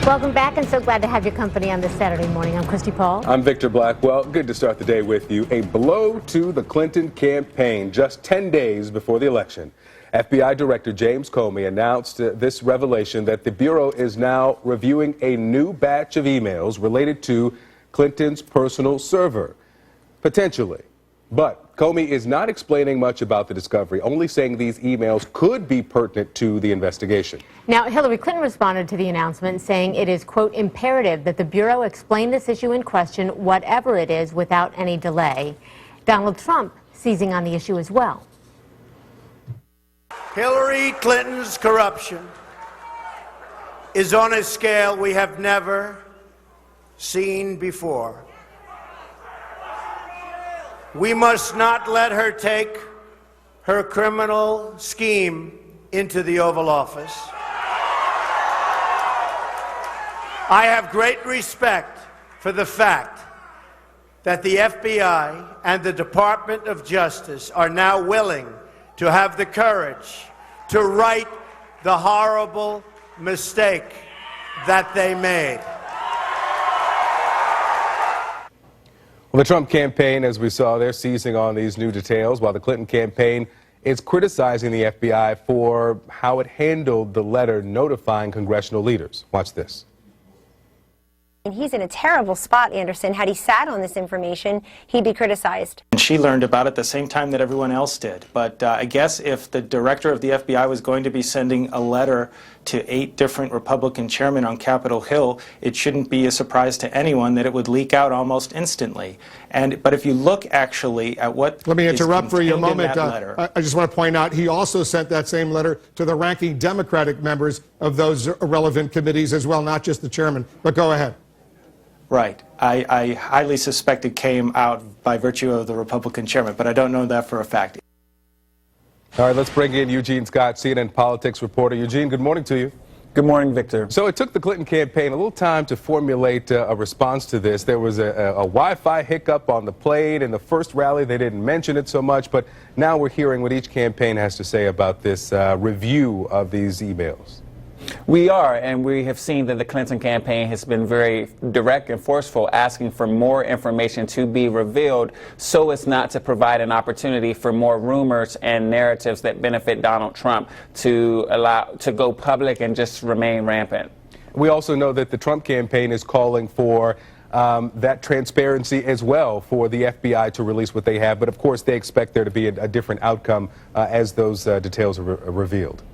Welcome back, and so glad to have your company on this Saturday morning. I'm Christy Paul. I'm Victor Blackwell. Good to start the day with you. A blow to the Clinton campaign just 10 days before the election. FBI Director James Comey announced this revelation that the Bureau is now reviewing a new batch of emails related to Clinton's personal server, potentially. But Comey is not explaining much about the discovery, only saying these emails could be pertinent to the investigation. Now, Hillary Clinton responded to the announcement, saying it is, quote, imperative that the Bureau explain this issue in question, whatever it is, without any delay. Donald Trump seizing on the issue as well. Hillary Clinton's corruption is on a scale we have never seen before. We must not let her take her criminal scheme into the Oval Office. I have great respect for the fact that the FBI and the Department of Justice are now willing to have the courage to right the horrible mistake that they made. Well, the Trump campaign, as we saw, they're seizing on these new details, while the Clinton campaign is criticizing the FBI for how it handled the letter notifying congressional leaders. Watch this. And he's in a terrible spot, Anderson. Had he sat on this information, he'd be criticized. And she learned about it the same time that everyone else did. But I guess if the director of the FBI was going to be sending a letter to 8 different Republican chairmen on Capitol Hill, it shouldn't be a surprise to anyone that it would leak out almost instantly. But if you look actually at what Let me interrupt for you a moment. I just want to point out he also sent that same letter to the ranking Democratic members of those relevant committees as well, not just the chairman. But go ahead. Right. I highly suspect it came out by virtue of the Republican chairman, but I don't know that for a fact. All right, let's bring in Eugene Scott, CNN politics reporter. Eugene, good morning to you. Good morning, Victor. So it took the Clinton campaign a little time to formulate a response to this. There was a Wi-Fi hiccup on the plane. In the first rally, they didn't mention it so much, but now we're hearing what each campaign has to say about this review of these emails. We are, and we have seen that the Clinton campaign has been very direct and forceful, asking for more information to be revealed so as not to provide an opportunity for more rumors and narratives that benefit Donald Trump to go public and just remain rampant. We also know that the Trump campaign is calling for that transparency as well, for the FBI to release what they have. But of course, they expect there to be a different outcome as those details are revealed.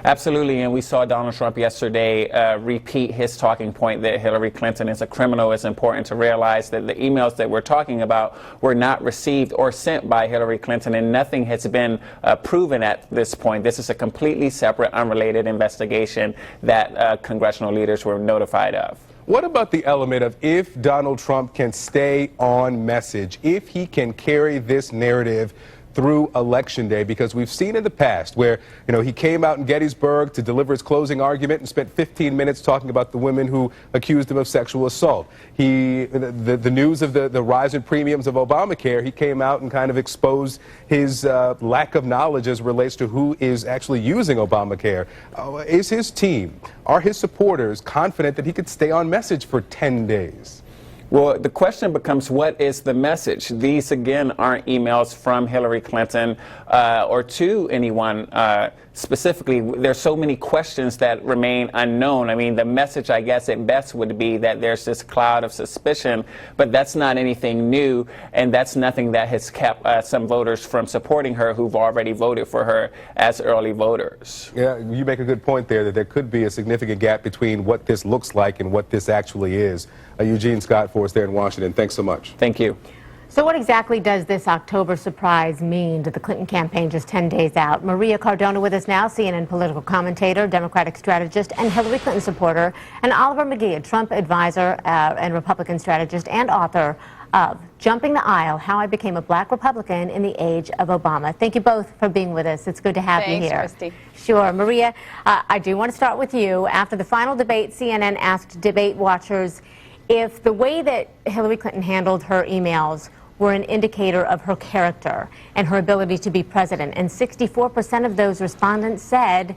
Absolutely, and we saw Donald Trump yesterday repeat his talking point that Hillary Clinton is a criminal. It's important to realize that the emails that we're talking about were not received or sent by Hillary Clinton, and nothing has been proven at this point. This is a completely separate, unrelated investigation that congressional leaders were notified of. What about the element of if Donald Trump can stay on message, if he can carry this narrative through Election Day? Because we've seen in the past where, he came out in Gettysburg to deliver his closing argument and spent 15 minutes talking about the women who accused him of sexual assault. The news of the rise in premiums of Obamacare, he came out and kind of exposed his lack of knowledge as relates to who is actually using Obamacare. Is his team, are his supporters confident that he could stay on message for 10 days? Well, the question becomes, what is the message? These, again, aren't emails from Hillary Clinton or to anyone specifically. There's so many questions that remain unknown. I mean, the message, I guess, at best would be that there's this cloud of suspicion, but that's not anything new, and that's nothing that has kept some voters from supporting her who've already voted for her as early voters. Yeah, you make a good point there that there could be a significant gap between what this looks like and what this actually is. Eugene Scott for us there in Washington. Thanks so much. Thank you. So what exactly does this October surprise mean to the Clinton campaign just 10 days out? Maria Cardona with us now, CNN political commentator, Democratic strategist, and Hillary Clinton supporter, and Oliver McGee, a Trump advisor and Republican strategist and author of Jumping the Aisle, How I Became a Black Republican in the Age of Obama. Thank you both for being with us. It's good to have you here. Thanks, Christy. Sure. Maria, I do want to start with you. After the final debate, CNN asked debate watchers if the way that Hillary Clinton handled her emails were an indicator of her character and her ability to be president. And 64% of those respondents said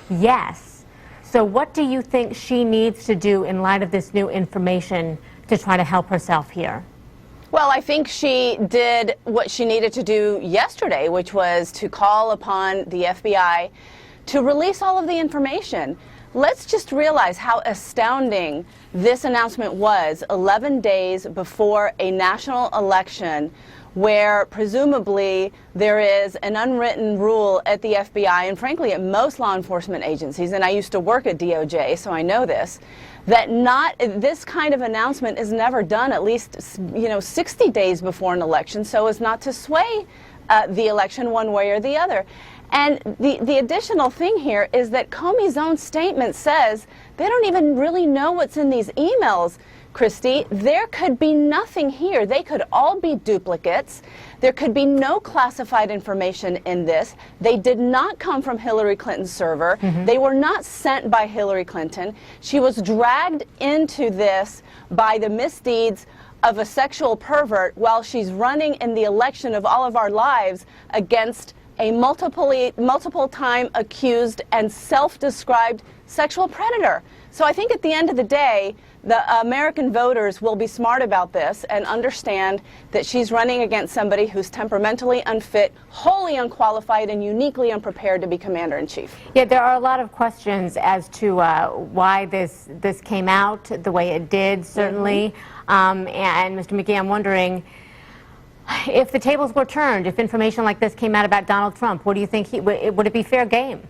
yes. So what do you think she needs to do in light of this new information to try to help herself here? Well, I think she did what she needed to do yesterday, which was to call upon the FBI to release all of the information. Let's just realize how astounding this announcement was 11 days before a national election, where presumably there is an unwritten rule at the FBI and frankly at most law enforcement agencies, and I used to work at DOJ, so I know this, that this kind of announcement is never done at least 60 days before an election so as not to sway the election one way or the other. And the additional thing here is that Comey's own statement says they don't even really know what's in these emails, Christy. There could be nothing here. They could all be duplicates. There could be no classified information in this. They did not come from Hillary Clinton's server. They were not sent by Hillary Clinton. She was dragged into this by the misdeeds of a sexual pervert while she's running in the election of all of our lives against a multiple time accused and self-described sexual predator. So I think at the end of the day, the American voters will be smart about this and understand that she's running against somebody who's temperamentally unfit, wholly unqualified, and uniquely unprepared to be commander-in-chief. Yeah, there are a lot of questions as to why this came out the way it did, certainly. And Mr. McGee, I'm wondering, if the tables were turned, if information like this came out about Donald Trump, what do you think would it be fair game?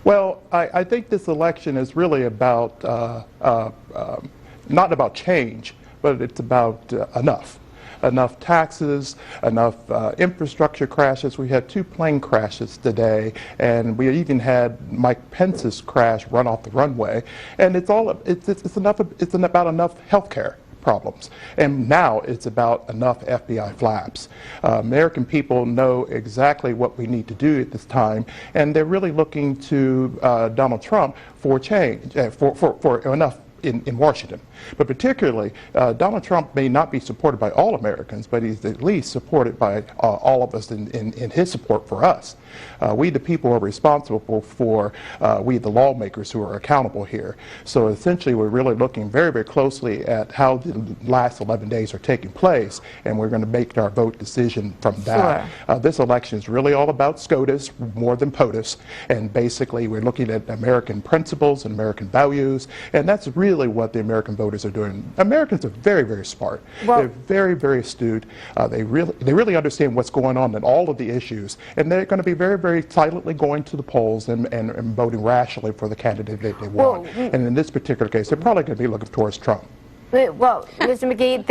Well, I think this election is really about, not about change, but it's about enough taxes, enough infrastructure crashes. We had 2 plane crashes today, and we even had Mike Pence's crash run off the runway. And it's about enough health care problems. And now it's about enough FBI flaps. American people know exactly what we need to do at this time, and they're really looking to Donald Trump for change, for enough in Washington. But particularly, Donald Trump may not be supported by all Americans, but he's at least supported by all of us in his support for us. We, the people, are responsible for, we, the lawmakers, who are accountable here. So essentially, we're really looking very, very closely at how the last 11 days are taking place, and we're going to make our vote decision from that. Sure. This election is really all about SCOTUS more than POTUS, and basically we're looking at American principles and American values, and that's really what the American voters are doing. Americans are very, very smart. Well, they're very, very astute. They really understand what's going on in all of the issues, and they're going to be very, very silently going to the polls and voting rationally for the candidate that they want. Well, and in this particular case, they're probably going to be looking towards Trump. Well, Mr. McGee,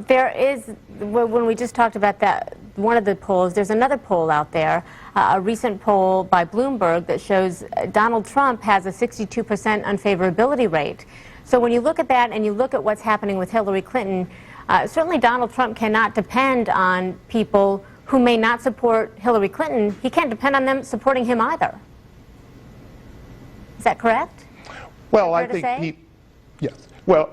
there is, when we just talked about that, one of the polls, there's another poll out there, a recent poll by Bloomberg that shows Donald Trump has a 62% unfavorability rate. So when you look at that and you look at what's happening with Hillary Clinton, certainly Donald Trump cannot depend on people who may not support Hillary Clinton. He can't depend on them supporting him either. Is that correct? Well, I think yes. Well,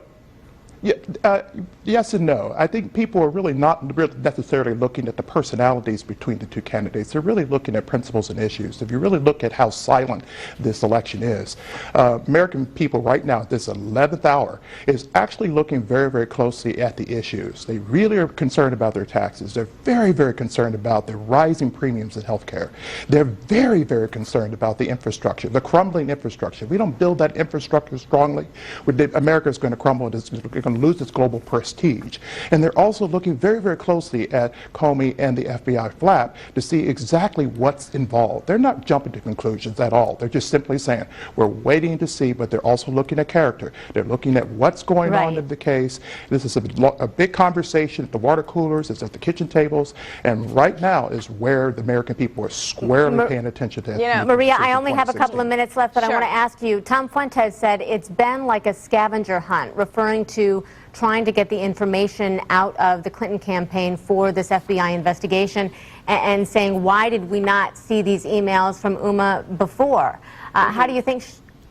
yeah, yes and no. I think people are really not necessarily looking at the personalities between the two candidates. They're really looking at principles and issues. If you really look at how silent this election is, American people right now at this 11th hour is actually looking very, very closely at the issues. They really are concerned about their taxes. They're very, very concerned about the rising premiums in health care. They're very, very concerned about the infrastructure, the crumbling infrastructure. If we don't build that infrastructure strongly, America is going to crumble. It's going to lose its global prestige. And they're also looking very, very closely at Comey and the FBI flap to see exactly what's involved. They're not jumping to conclusions at all. They're just simply saying, we're waiting to see, but they're also looking at character. They're looking at what's going on in the case. This is a big conversation at the water coolers, it's at the kitchen tables, and right now is where the American people are squarely paying attention to. You know, Maria, I only have a couple of minutes left, but I want to ask you, Tom Fuentes said it's been like a scavenger hunt, referring to trying to get the information out of the Clinton campaign for this FBI investigation, and saying, why did we not see these emails from Uma before? How do you think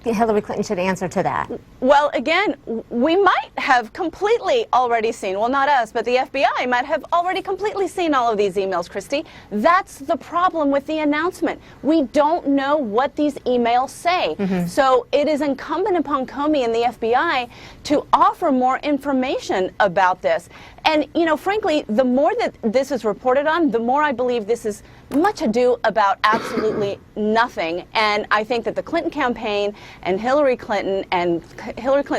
Hillary Clinton should answer to that? Well, again, we might have completely already seen, well, not us, but the FBI might have already completely seen all of these emails, Christy. That's the problem with the announcement. We don't know what these emails say. So it is incumbent upon Comey and the FBI to offer more information about this. And, you know, frankly, the more that this is reported on, the more I believe this is much ado about absolutely nothing. And I think that the Clinton campaign and Hillary Clinton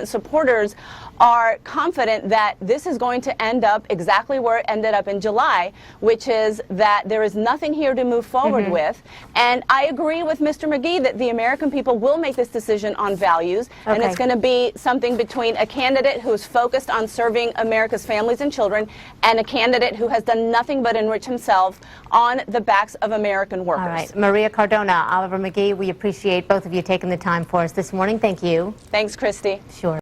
supporters are confident that this is going to end up exactly where it ended up in July, which is that there is nothing here to move forward with. And I agree with Mr. McGee that the American people will make this decision on values, and it's going to be something between a candidate who is focused on serving America's families and children and a candidate who has done nothing but enrich himself on the backs of American workers. All right. Maria Cardona, Oliver McGee, we appreciate both of you taking the time for us this morning. Thank you. Thanks, Christy. Sure.